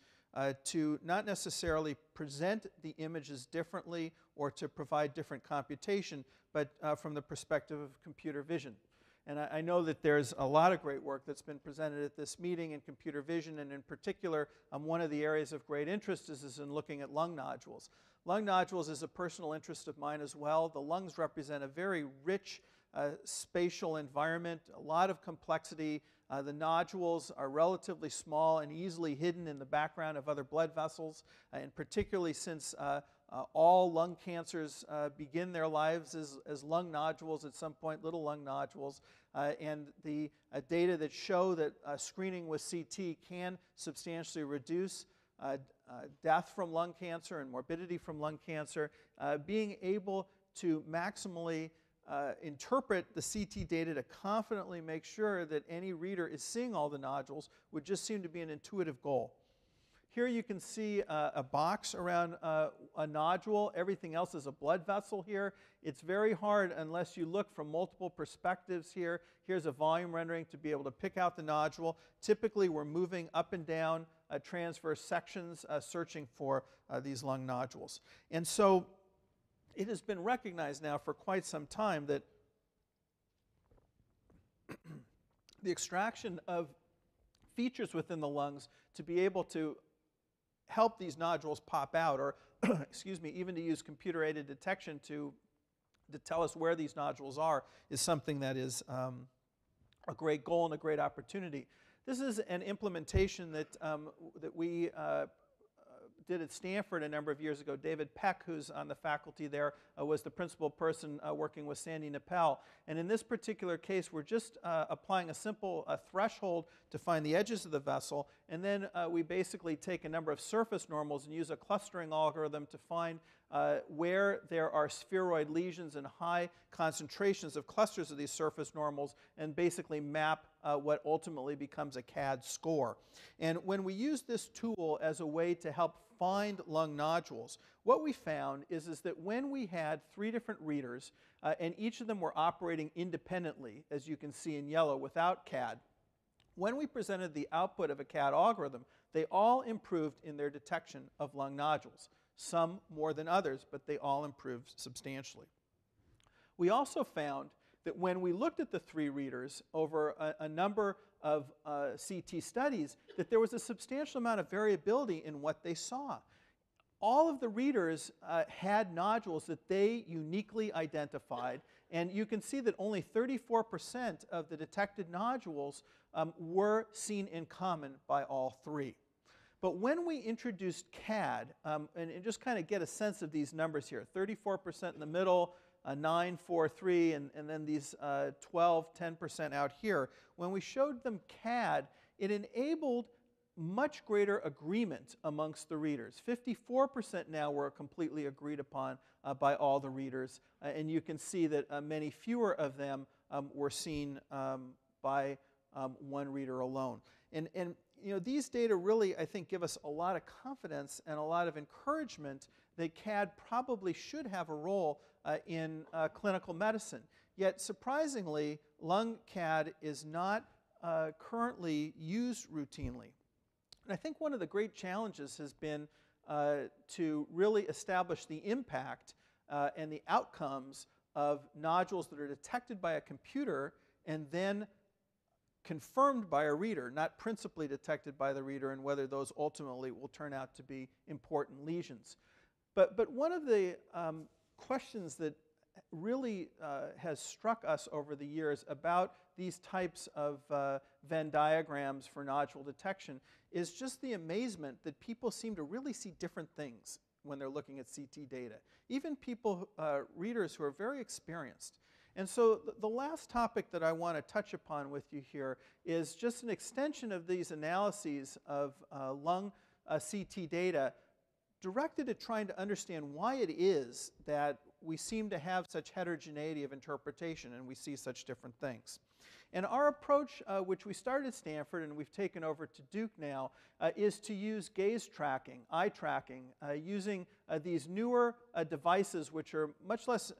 to not necessarily present the images differently or to provide different computation, but from the perspective of computer vision. And I know that there's a lot of great work that's been presented at this meeting in computer vision, and in particular, one of the areas of great interest is in looking at lung nodules. Lung nodules is a personal interest of mine as well. The lungs represent a very rich spatial environment, a lot of complexity. The nodules are relatively small and easily hidden in the background of other blood vessels, and particularly since all lung cancers begin their lives as lung nodules at some point, little lung nodules, and the data that show that screening with CT can substantially reduce death from lung cancer and morbidity from lung cancer. Being able to maximally interpret the CT data to confidently make sure that any reader is seeing all the nodules would just seem to be an intuitive goal. Here you can see a box around a nodule. Everything else is a blood vessel here. It's very hard unless you look from multiple perspectives here. Here's a volume rendering to be able to pick out the nodule. Typically, we're moving up and down transverse sections searching for these lung nodules. And so it has been recognized now for quite some time that the extraction of features within the lungs to be able to help these nodules pop out, or excuse me, even to use computer-aided detection to tell us where these nodules are, is something that is a great goal and a great opportunity. This is an implementation that, that we did at Stanford a number of years ago. David Peck, who's on the faculty there, was the principal person working with Sandy Nappel. And in this particular case, we're just applying a simple threshold to find the edges of the vessel. And then we basically take a number of surface normals and use a clustering algorithm to find where there are spheroid lesions and high concentrations of clusters of these surface normals, and basically map what ultimately becomes a CAD score. And when we use this tool as a way to help find lung nodules, what we found is that when we had 3 different readers, and each of them were operating independently, as you can see in yellow, without CAD, when we presented the output of a CAD algorithm, they all improved in their detection of lung nodules. Some more than others, but they all improved substantially. We also found that when we looked at the 3 readers over a number of CT studies, that there was a substantial amount of variability in what they saw. All of the readers had nodules that they uniquely identified, and you can see that only 34% of the detected nodules were seen in common by all 3. But when we introduced CAD, and just kind of get a sense of these numbers here, 34% in the middle, 9, 4, 3, and then these 12, 10% out here, when we showed them CAD, it enabled much greater agreement amongst the readers. 54% now were completely agreed upon by all the readers, and you can see that many fewer of them were seen by one reader alone. And you know, these data really, I think, give us a lot of confidence and a lot of encouragement that CAD probably should have a role in clinical medicine. Yet, surprisingly, lung CAD is not currently used routinely. And I think one of the great challenges has been to really establish the impact and the outcomes of nodules that are detected by a computer and then confirmed by a reader, not principally detected by the reader, and whether those ultimately will turn out to be important lesions. But one of the questions that really has struck us over the years about these types of Venn diagrams for nodule detection is just the amazement that people seem to really see different things when they're looking at CT data. Even people, readers who are very experienced. And so the last topic that I want to touch upon with you here is just an extension of these analyses of lung CT data directed at trying to understand why it is that we seem to have such heterogeneity of interpretation and we see such different things. And our approach, which we started at Stanford and we've taken over to Duke now, is to use gaze tracking, eye tracking, using these newer devices which are much less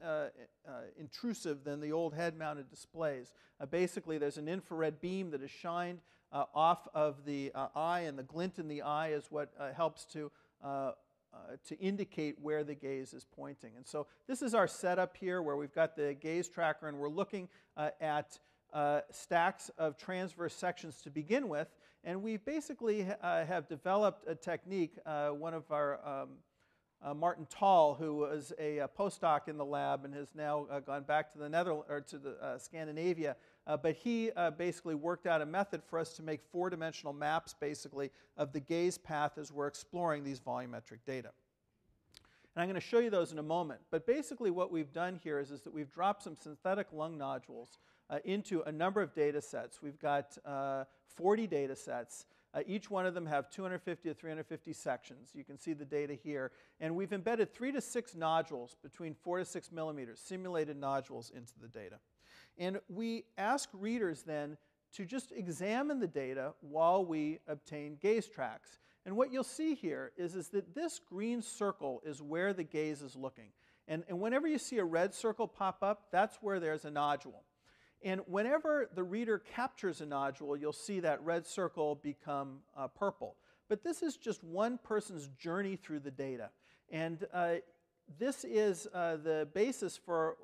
intrusive than the old head-mounted displays. Basically, there's an infrared beam that is shined off of the eye, and the glint in the eye is what helps to indicate where the gaze is pointing. And so this is our setup here where we've got the gaze tracker and we're looking at stacks of transverse sections to begin with, and we basically have developed a technique. One of our Martin Tall, who was a postdoc in the lab and has now gone back to the Scandinavia, but he basically worked out a method for us to make 4-dimensional maps, basically, of the gaze path as we're exploring these volumetric data. And I'm going to show you those in a moment. But basically what we've done here is that we've dropped some synthetic lung nodules into a number of data sets. We've got 40 data sets. Each one of them have 250 to 350 sections. You can see the data here. And we've embedded 3 to 6 nodules between 4 to 6 millimeters, simulated nodules, into the data. And we ask readers then to just examine the data while we obtain gaze tracks. And what you'll see here is that this green circle is where the gaze is looking. And whenever you see a red circle pop up, that's where there's a nodule. And whenever the reader captures a nodule, you'll see that red circle become purple. But this is just one person's journey through the data. And this is the basis for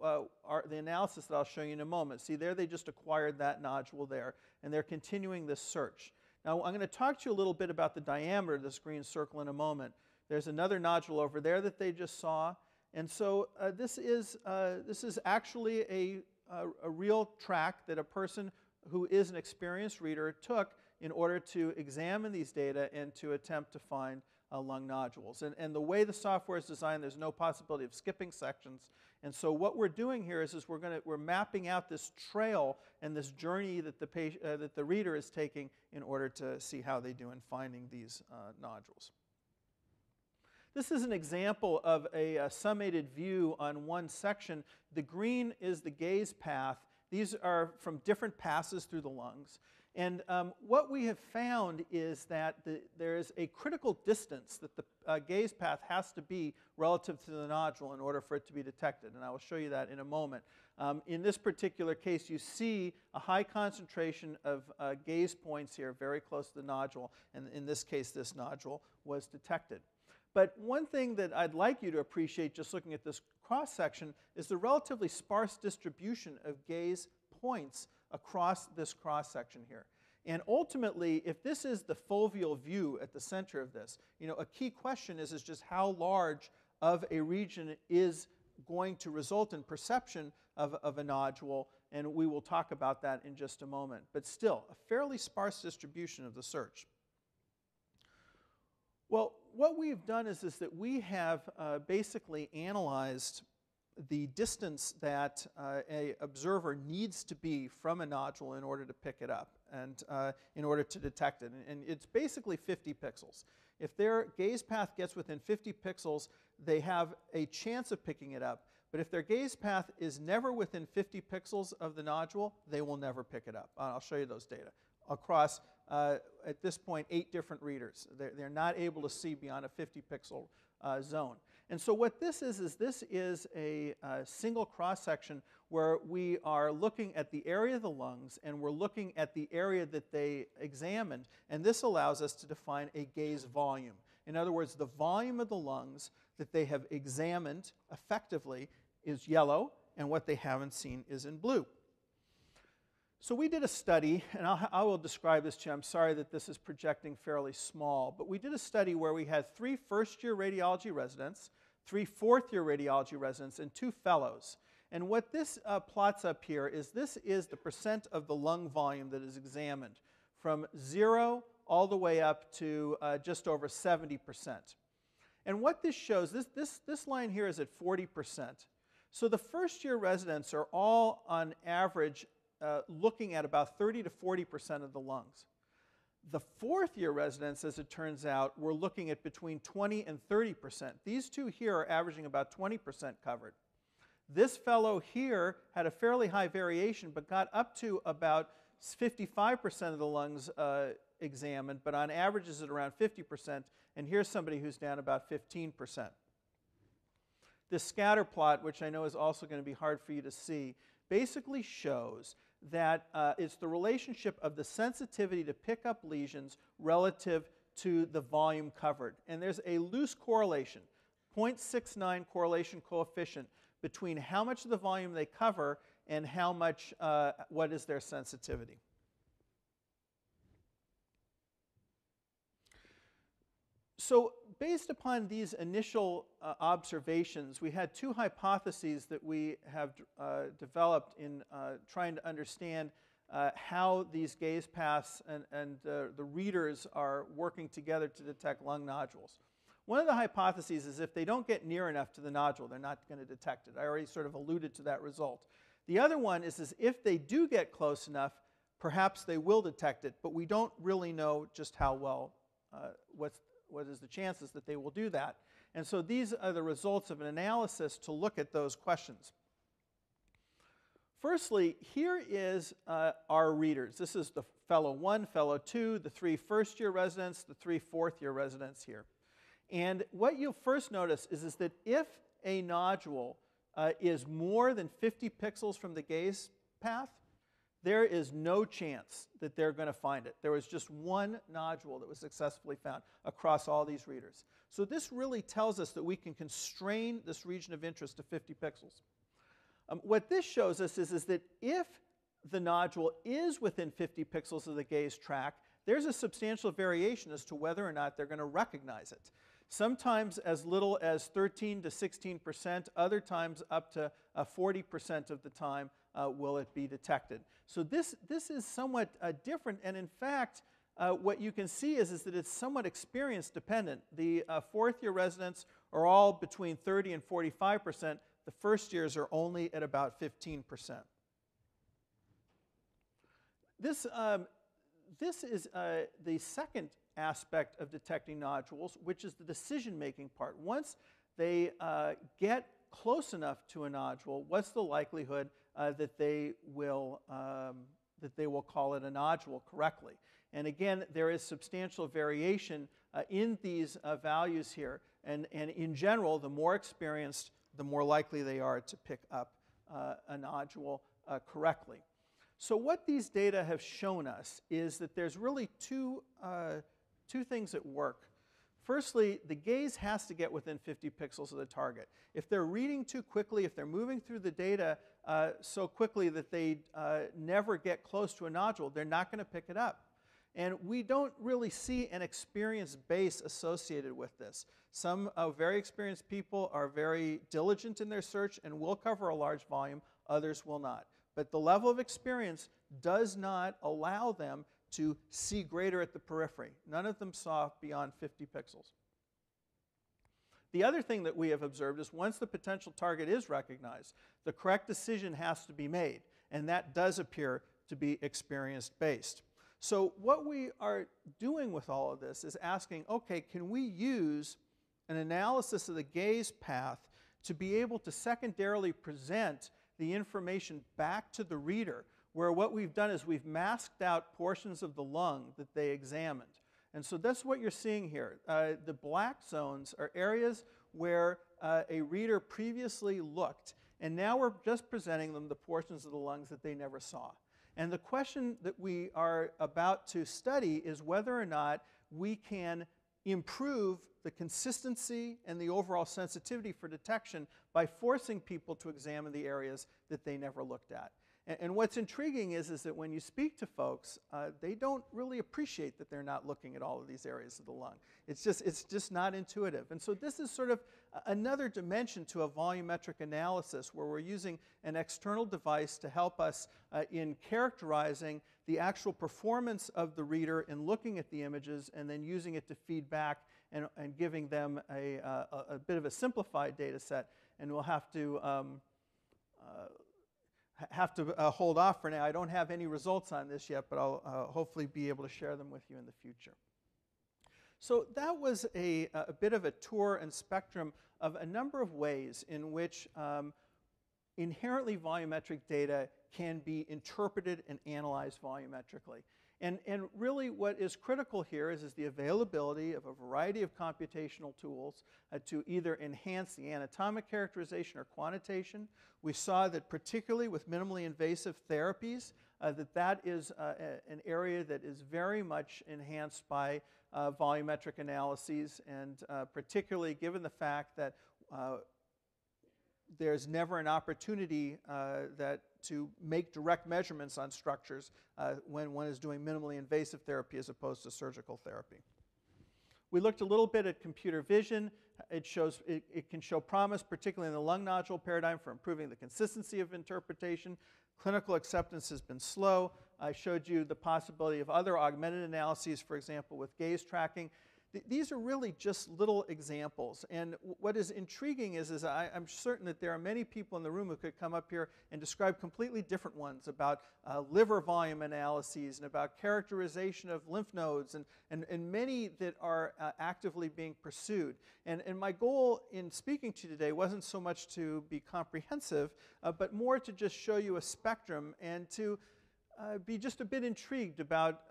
the analysis that I'll show you in a moment. See, there they just acquired that nodule there, and they're continuing this search. Now, I'm going to talk to you a little bit about the diameter of this green circle in a moment. There's another nodule over there that they just saw. And so this is actually a real track that a person who is an experienced reader took in order to examine these data and to attempt to find lung nodules. And the way the software is designed, there's no possibility of skipping sections. And so what we're doing here is we're mapping out this trail and this journey that the reader is taking in order to see how they do in finding these nodules. This is an example of a summated view on one section. The green is the gaze path. These are from different passes through the lungs. And what we have found is that there is a critical distance that the gaze path has to be relative to the nodule in order for it to be detected. And I will show you that in a moment. In this particular case, you see a high concentration of gaze points here very close to the nodule. And in this case, this nodule was detected. But one thing that I'd like you to appreciate just looking at this cross-section is the relatively sparse distribution of gaze points across this cross-section here. And ultimately, if this is the foveal view at the center of this, a key question is just how large of a region is going to result in perception of a nodule, and we will talk about that in just a moment. But still, a fairly sparse distribution of the search. Well, what we've done is that we have basically analyzed the distance that an observer needs to be from a nodule in order to pick it up and in order to detect it. And it's basically 50 pixels. If their gaze path gets within 50 pixels, they have a chance of picking it up. But if their gaze path is never within 50 pixels of the nodule, they will never pick it up. I'll show you those data across, at this point, 8 different readers. They're not able to see beyond a 50 pixel zone. And so what this is a single cross-section where we are looking at the area of the lungs and we're looking at the area that they examined. And this allows us to define a gaze volume. In other words, the volume of the lungs that they have examined effectively is yellow, and what they haven't seen is in blue. So we did a study, and I will describe this to you. I'm sorry that this is projecting fairly small, but we did a study where we had 3 first-year radiology residents, 3 fourth-year radiology residents, and 2 fellows. And what this plots up here is this is the percent of the lung volume that is examined, from 0 all the way up to just over 70%. And what this shows, this line here is at 40%. So the first-year residents are all, on average, looking at about 30 to 40% of the lungs. The fourth-year residents, as it turns out, were looking at between 20 and 30%. These two here are averaging about 20% covered. This fellow here had a fairly high variation, but got up to about 55% of the lungs examined, but on average is at around 50%. And here's somebody who's down about 15%. This scatter plot, which I know is also going to be hard for you to see, basically shows that it's the relationship of the sensitivity to pick up lesions relative to the volume covered. And there's a loose correlation, 0.69 correlation coefficient, between how much of the volume they cover and how much, what is their sensitivity. So based upon these initial observations, we had 2 hypotheses that we have developed in trying to understand how these gaze paths and the readers are working together to detect lung nodules. One of the hypotheses is if they don't get near enough to the nodule, they're not going to detect it. I already sort of alluded to that result. The other one is if they do get close enough, perhaps they will detect it, but we don't really know just how well, what is the chances that they will do that. And so these are the results of an analysis to look at those questions. Firstly, here is our readers. This is the fellow 1, fellow 2, the 3 first-year residents, the 3 fourth-year residents here. And what you'll first notice is that if a nodule is more than 50 pixels from the gaze path, there is no chance that they're going to find it. There was just 1 nodule that was successfully found across all these readers. So this really tells us that we can constrain this region of interest to 50 pixels. What this shows us is that if the nodule is within 50 pixels of the gaze tract, there's a substantial variation as to whether or not they're going to recognize it. Sometimes as little as 13 to 16%, other times up to 40% of the time will it be detected. So this is somewhat different, and in fact, what you can see is that it's somewhat experience dependent. The fourth-year residents are all between 30 and 45%. The first years are only at about 15%. This is the second aspect of detecting nodules, which is the decision-making part. Once they get close enough to a nodule, what's the likelihood that they will call it a nodule correctly? And again, there is substantial variation in these values here. And in general, the more experienced, the more likely they are to pick up a nodule correctly. So what these data have shown us is that there's really two things at work. Firstly, the gaze has to get within 50 pixels of the target. If they're reading too quickly, if they're moving through the data so quickly that they never get close to a nodule, they're not going to pick it up. And we don't really see an experience base associated with this. Some very experienced people are very diligent in their search and will cover a large volume, others will not. But the level of experience does not allow them to see greater at the periphery. None of them saw beyond 50 pixels. The other thing that we have observed is once the potential target is recognized, the correct decision has to be made, and that does appear to be experience-based. So what we are doing with all of this is asking, okay, can we use an analysis of the gaze path to be able to secondarily present the information back to the reader, where what we've done is we've masked out portions of the lung that they examined. And so that's what you're seeing here. The black zones are areas where a reader previously looked, and now we're just presenting them the portions of the lungs that they never saw. And the question that we are about to study is whether or not we can improve the consistency and the overall sensitivity for detection by forcing people to examine the areas that they never looked at. And what's intriguing is that when you speak to folks, they don't really appreciate that they're not looking at all of these areas of the lung. It's just not intuitive. And so this is sort of another dimension to a volumetric analysis where we're using an external device to help us in characterizing the actual performance of the reader in looking at the images and then using it to feed back and giving them a bit of a simplified data set. And we'll have to hold off for now. I don't have any results on this yet, but I'll hopefully be able to share them with you in the future. So that was a bit of a tour and spectrum of a number of ways in which inherently volumetric data can be interpreted and analyzed volumetrically. And really what is critical here is the availability of a variety of computational tools to either enhance the anatomic characterization or quantitation. We saw that particularly with minimally invasive therapies, that is an area that is very much enhanced by volumetric analyses, and particularly given the fact that there's never an opportunity to make direct measurements on structures when one is doing minimally invasive therapy as opposed to surgical therapy. We looked a little bit at computer vision. It can show promise, particularly in the lung nodule paradigm, for improving the consistency of interpretation. Clinical acceptance has been slow. I showed you the possibility of other augmented analyses, for example, with gaze tracking. These are really just little examples. And what is intriguing is I'm certain that there are many people in the room who could come up here and describe completely different ones about liver volume analyses and about characterization of lymph nodes and many that are actively being pursued. And my goal in speaking to you today wasn't so much to be comprehensive, but more to just show you a spectrum and to be just a bit intrigued about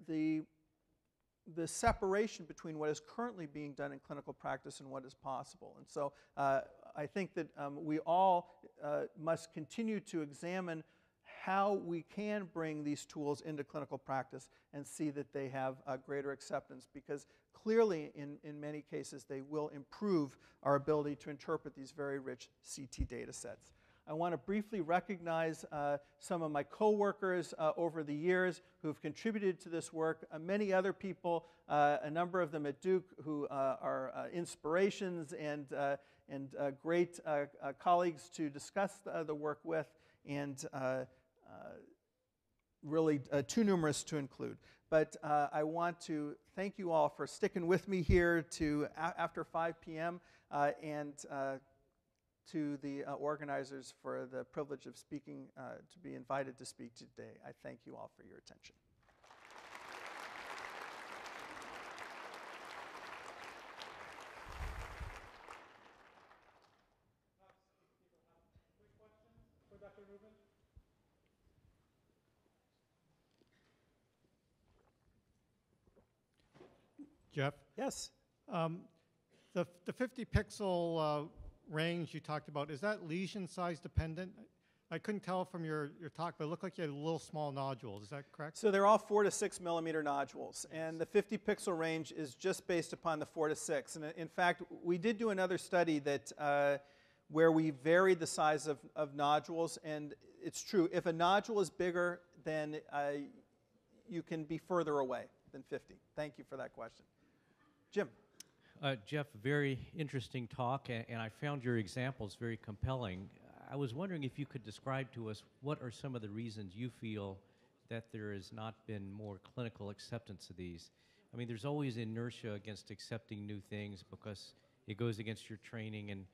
the separation between what is currently being done in clinical practice and what is possible. And so I think that we all must continue to examine how we can bring these tools into clinical practice and see that they have greater acceptance, because clearly in many cases they will improve our ability to interpret these very rich CT data sets. I want to briefly recognize some of my co-workers over the years who have contributed to this work. Many other people, a number of them at Duke, who are inspirations and great colleagues to discuss the work with, and really too numerous to include. But I want to thank you all for sticking with me here to after 5 p.m. And to the organizers for the privilege of speaking, to be invited to speak today. I thank you all for your attention. For Dr. Rubin? Jeff? Yes. The 50 pixel range you talked about, is that lesion size dependent? I couldn't tell from your talk, but it looked like you had little small nodules. Is that correct? So they're all 4 to 6 millimeter nodules, and the 50 pixel range is just based upon the 4 to 6. And in fact, we did do another study that where we varied the size of nodules, and it's true. If a nodule is bigger, then you can be further away than 50. Thank you for that question. Jim. Jeff, very interesting talk, and I found your examples very compelling. I was wondering if you could describe to us what are some of the reasons you feel that there has not been more clinical acceptance of these. I mean, there's always inertia against accepting new things because it goes against your training and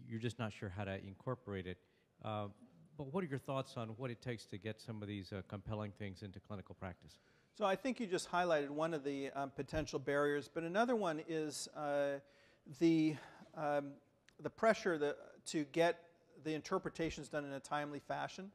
you're just not sure how to incorporate it. But what are your thoughts on what it takes to get some of these compelling things into clinical practice? So I think you just highlighted one of the potential barriers, but another one is the pressure to get the interpretations done in a timely fashion.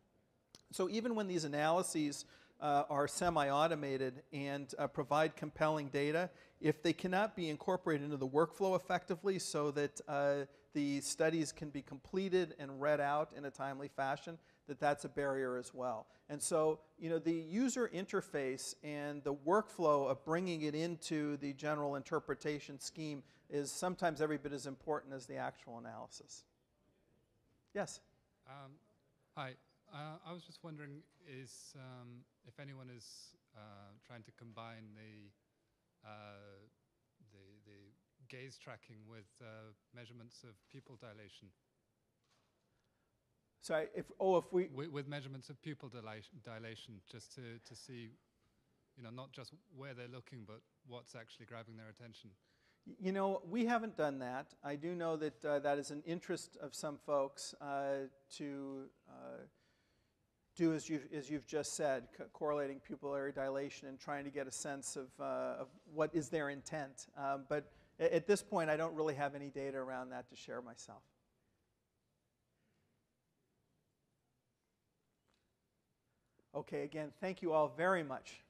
So even when these analyses are semi-automated and provide compelling data, if they cannot be incorporated into the workflow effectively so that the studies can be completed and read out in a timely fashion, that's a barrier as well. And so, you know, the user interface and the workflow of bringing it into the general interpretation scheme is sometimes every bit as important as the actual analysis. Yes? Hi. I was just wondering if anyone is trying to combine the gaze tracking with measurements of pupil dilation. So with measurements of pupil dilation, just to see, you know, not just where they're looking, but what's actually grabbing their attention. You know, we haven't done that. I do know that that is an interest of some folks to do as you've just said, correlating pupillary dilation and trying to get a sense of what is their intent. But at this point, I don't really have any data around that to share myself. Okay, again, thank you all very much.